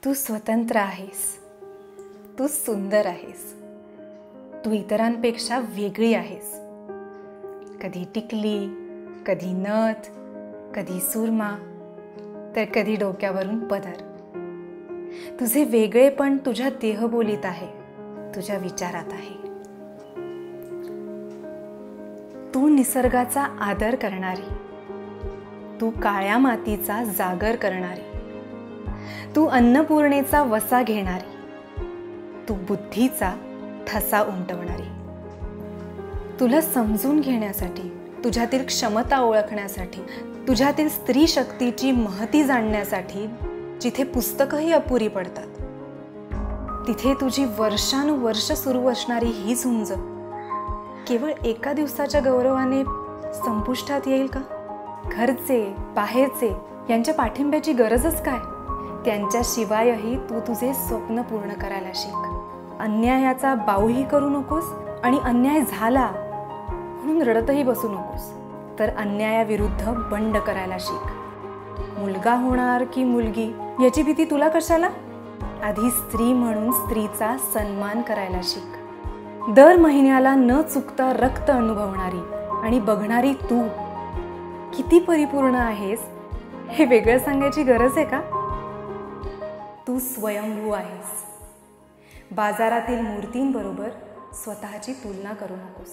तू स्वतंत्र आहेस, तू सुंदर आहेस, तू इतरांपेक्षा वेगळी आहेस. कधी टिकली, कधी नथ, कधी सुरमा, तर कधी डोक्यावरून पदर. तुझे वेगळेपण तुझ्या देहबोलीत आहे, तुझ्या विचारात आहे. तू निसर्गाचा आदर करणारी, तू काळ्या मातीचा जागर करणारी, तू अन्नपूर्णेचा वसा घेणारी, तू बुद्धीचा ठसा उमटवणारी. तुला समजून घेण्यासाठी, तुझ्यातील क्षमता ओळखण्यासाठी, तुझ्यातील स्त्री शक्तीची महती जाणण्यासाठी जिथे पुस्तकही अपुरी पडतात, तिथे तुझी वर्षानुवर्ष सुरू असणारी ही झुंज केवळ एका दिवसाच्या गौरवाने संपुष्टात येईल का? घरचे, बाहेरचे यांच्या पाठिंब्याची गरजच काय? त्यांच्याशिवायही तू तुझे स्वप्न पूर्ण करायला शिक. अन्यायाचा बाऊही करू नकोस आणि अन्याय झाला म्हणून रडतही बसू नकोस. तर अन्यायाविरुद्ध बंड करायला शिक. मुलगा होणार की मुलगी याची भीती तुला कशाला? आधी स्त्री म्हणून स्त्रीचा सन्मान करायला शिक. दर महिन्याला न चुकता रक्त अनुभवणारी आणि बघणारी तू किती परिपूर्ण आहेस हे वेगळं सांगायची गरज आहे का? तू स्वयंभू आहेस. बाजारातील मूर्तींबरोबर स्वतःची तुलना करू नकोस.